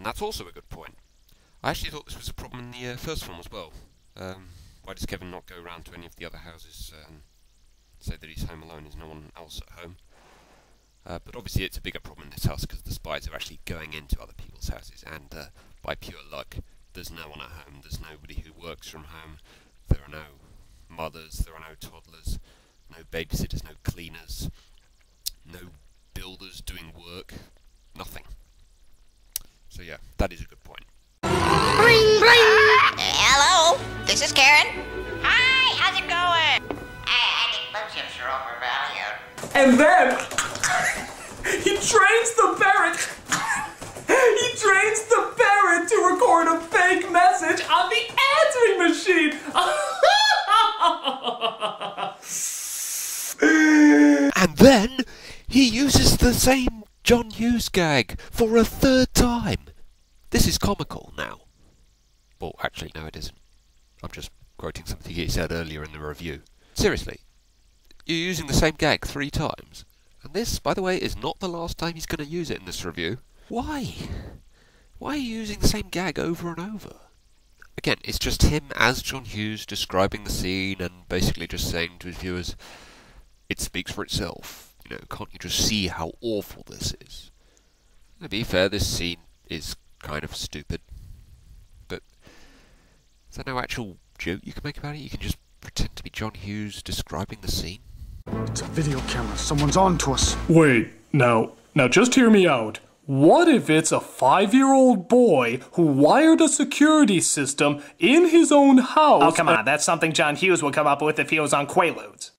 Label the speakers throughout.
Speaker 1: that's also a good point. I actually thought this was a problem in the first film as well. Why does Kevin not go around to any of the other houses and say that he's home alone? Is no one else at home? But obviously it's a bigger problem in this house because the spies are actually going into other people's houses, and by pure luck, there's no one at home. There's nobody who works from home. There are no mothers, there are no toddlers, no babysitters, no cleaners, no builders doing work, nothing. So yeah, that is a good point.
Speaker 2: Hello, this is Karen. Hi, how's it going? I think both ships are overvalued.
Speaker 3: And then he trains the parrot. He trains the parrot to record a fake message on the answering machine.
Speaker 1: And then he uses the same John Hughes gag for a third time. This is comical now. Well, actually, no, it isn't. I'm just quoting something he said earlier in the review. Seriously, you're using the same gag 3 times. And this, by the way, is not the last time he's going to use it in this review. Why? Why are you using the same gag over and over? Again, it's just him as John Hughes describing the scene and basically just saying to his viewers, it speaks for itself. You know, can't you just see how awful this is? To be fair, this scene is kind of stupid. But is there no actual joke you can make about it? You can just pretend to be John Hughes describing the scene?
Speaker 4: It's a video camera. Someone's on to us.
Speaker 3: Wait, now just hear me out. What if it's a 5-year-old boy who wired a security system in his own house?
Speaker 5: Oh, come on. That's something John Hughes would come up with if he was on Quaaludes.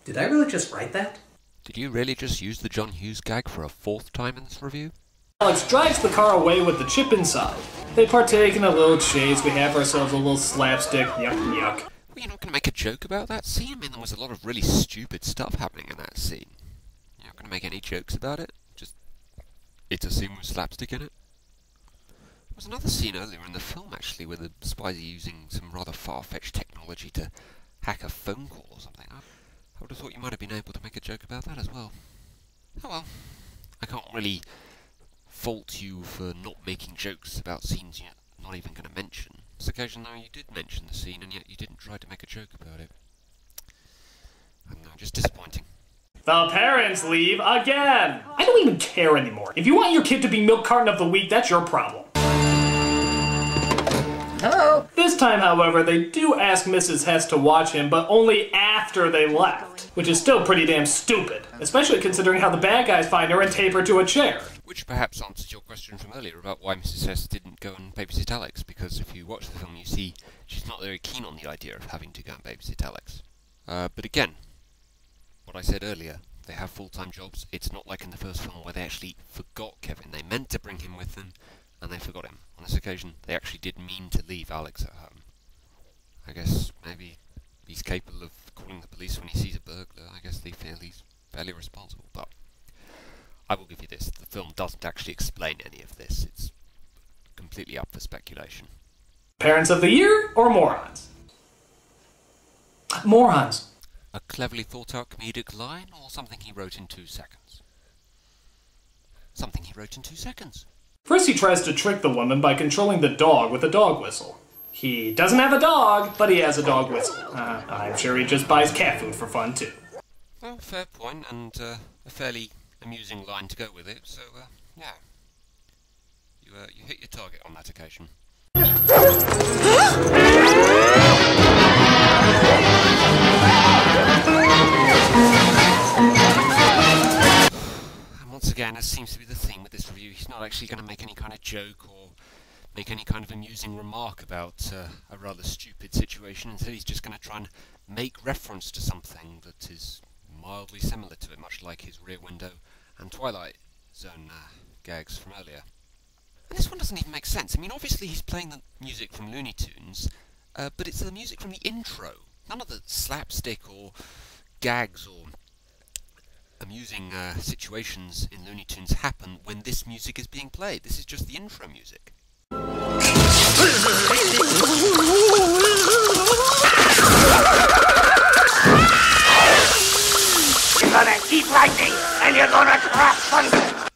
Speaker 6: Did I really just write that?
Speaker 1: Did you really just use the John Hughes gag for a 4th time in this review?
Speaker 3: Alex drives the car away with the chip inside. They partake in a little chase. We have ourselves a little slapstick. Yuck, yuck.
Speaker 1: Well, you're not going to make a joke about that scene? I mean, there was a lot of really stupid stuff happening in that scene. You're not going to make any jokes about it? Just, it's a scene with slapstick in it? There was another scene earlier in the film, actually, where the spies are using some rather far-fetched technology to hack a phone call or something. I would have thought you might have been able to make a joke about that as well. Oh well, I can't really fault you for not making jokes about scenes you're not even going to mention. This occasion, though, you did mention the scene, and yet you didn't try to make a joke about it. I don't know, just disappointing.
Speaker 3: The parents leave again! I don't even care anymore. If you want your kid to be milk carton of the week, that's your problem.
Speaker 2: Hello.
Speaker 3: This time, however, they do ask Mrs. Hess to watch him, but only after they left. Which is still pretty damn stupid, especially considering how the bad guys find her and tape her to a chair.
Speaker 1: Which perhaps answers your question from earlier about why Mrs. Hess didn't go and babysit Alex, because if you watch the film you see she's not very keen on the idea of having to go and babysit Alex. But again, what I said earlier, they have full-time jobs. It's not like in the first film where they actually forgot Kevin. They meant to bring him with them, and they forgot him. On this occasion, they actually did mean to leave Alex at home. I guess maybe he's capable of calling the police when he sees a burglar. I guess they feel he's fairly responsible, but I will give you this. The film doesn't actually explain any of this. It's completely up for speculation.
Speaker 3: Parents of the year or morons? Morons.
Speaker 1: A cleverly thought-out comedic line, or something he wrote in 2 seconds? Something he wrote in 2 seconds.
Speaker 3: First he tries to trick the woman by controlling the dog with a dog whistle. He doesn't have a dog, but he has a dog whistle. I'm sure he just buys cat food for fun, too.
Speaker 1: Well, fair point, and a fairly amusing line to go with it, so, yeah. You hit your target on that occasion. And once again, as seems to be the theme with this review, he's not actually going to make any kind of joke or make any kind of amusing remark about a rather stupid situation. Instead, he's just going to try and make reference to something that is mildly similar to it, much like his Rear Window and Twilight Zone gags from earlier. And this one doesn't even make sense. I mean, obviously he's playing the music from Looney Tunes, but it's the music from the intro. None of the slapstick or gags or amusing situations in Looney Tunes happen when this music is being played. This is just the intro music.
Speaker 2: You're gonna eat lightning, and you're gonna drop thunder.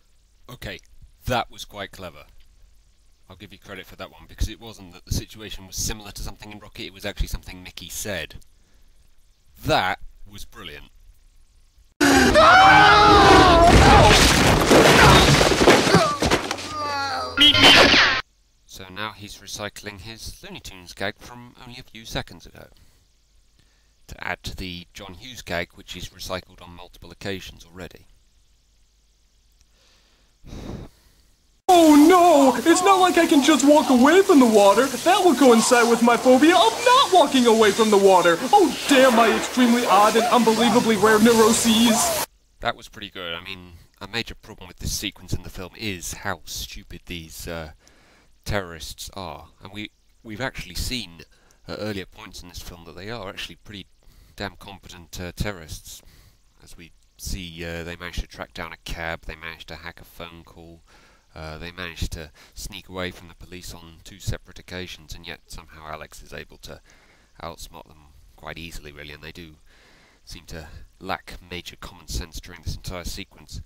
Speaker 1: Okay, That was quite clever. I'll give you credit for that one, because it wasn't that the situation was similar to something in Rocky, it was actually something Mickey said. That was brilliant. So now he's recycling his Looney Tunes gag from only a few seconds ago, to add to the John Hughes gag, which he's recycled on multiple occasions already.
Speaker 3: Oh no! It's not like I can just walk away from the water. That would coincide with my phobia of not walking away from the water. Oh damn my extremely odd and unbelievably rare neuroses.
Speaker 1: That was pretty good. I mean, a major problem with this sequence in the film is how stupid these terrorists are. And we've actually seen at earlier points in this film that they are actually pretty damn competent terrorists. As we see, they managed to track down a cab, they managed to hack a phone call, they managed to sneak away from the police on 2 separate occasions, and yet somehow Alex is able to outsmart them quite easily, really, and they do seem to lack major common sense during this entire sequence.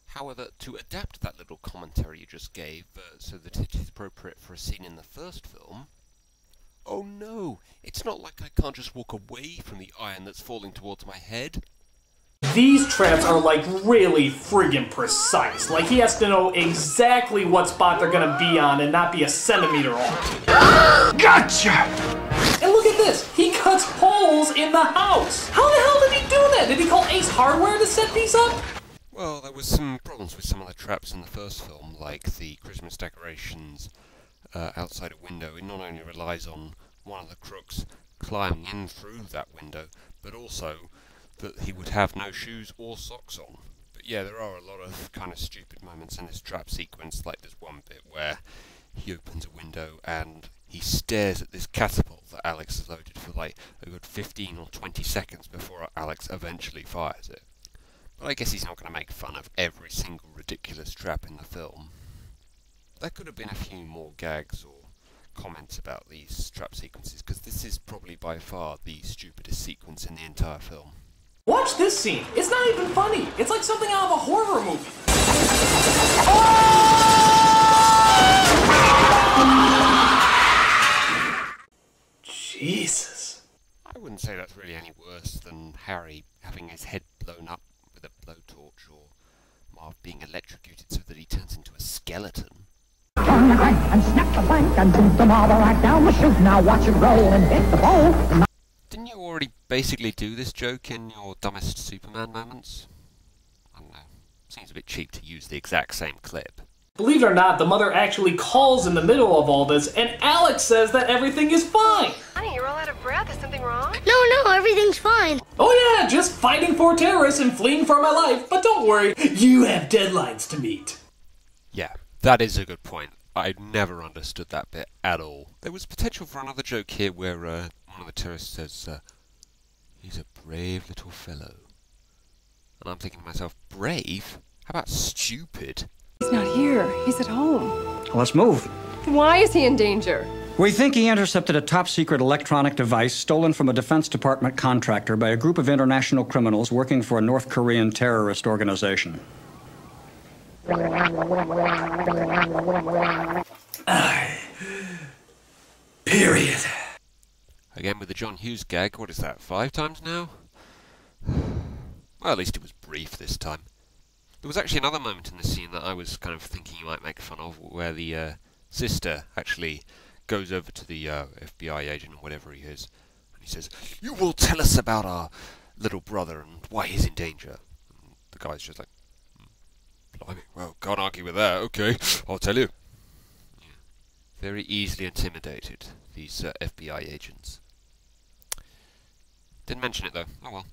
Speaker 1: However, to adapt that little commentary you just gave so that it is appropriate for a scene in the first film, oh no, it's not like I can't just walk away from the iron that's falling towards my head.
Speaker 5: These traps are like really friggin' precise. Like he has to know exactly what spot they're gonna be on and not be a centimeter off.
Speaker 4: Gotcha!
Speaker 5: And look at this, he cuts holes in the house. How the hell did he do that? Did he call Ace Hardware to set these up?
Speaker 1: Well, there was some problems with some of the traps in the first film, like the Christmas decorations outside a window. It not only relies on one of the crooks climbing in through that window, but also that he would have no shoes or socks on. But yeah, there are a lot of kind of stupid moments in this trap sequence, like there's one bit where he opens a window and he stares at this catapult that Alex has loaded for like a good 15 or 20 seconds before Alex eventually fires it. But I guess he's not going to make fun of every single ridiculous trap in the film. There could have been a few more gags or comments about these trap sequences, because this is probably by far the stupidest sequence in the entire film.
Speaker 5: Watch this scene. It's not even funny. It's like something out of a horror movie. Jesus.
Speaker 1: I wouldn't say that's really any worse than Harry having his head blown up with a blowtorch, or Marv being electrocuted so that he turns into a skeleton.
Speaker 7: Turn the crank and snap the plank and boot the marble right down the chute. Now watch it roll and hit the pole.
Speaker 1: Didn't you already basically do this joke in your Dumbest Superman moments? I don't know. Seems a bit cheap to use the exact same clip.
Speaker 5: Believe it or not, the mother actually calls in the middle of all this, and Alex says that everything is fine.
Speaker 8: Honey, you're all out of breath. Is something wrong?
Speaker 9: No, everything's fine.
Speaker 5: Oh yeah, just fighting 4 terrorists and fleeing for my life. But don't worry, you have deadlines to meet.
Speaker 1: Yeah, that is a good point. I never understood that bit at all. There was potential for another joke here where one of the terrorists says, he's a brave little fellow. And I'm thinking to myself, brave? How about stupid?
Speaker 8: He's not here. He's at home.
Speaker 10: Let's move.
Speaker 8: Why is he in danger?
Speaker 10: We think he intercepted a top-secret electronic device stolen from a Defense Department contractor by a group of international criminals working for a North Korean terrorist organization.
Speaker 5: Period.
Speaker 1: Again with the John Hughes gag, what is that, 5 times now? Well, at least it was brief this time. There was actually another moment in the scene that I was kind of thinking you might make fun of, where the sister actually goes over to the FBI agent or whatever he is, and he says, "You will tell us about our little brother and why he's in danger." And the guy's just like, "Blimey, well, can't argue with that, okay, I'll tell you." Yeah. Very easily intimidated, these FBI agents. Didn't mention it though, oh well.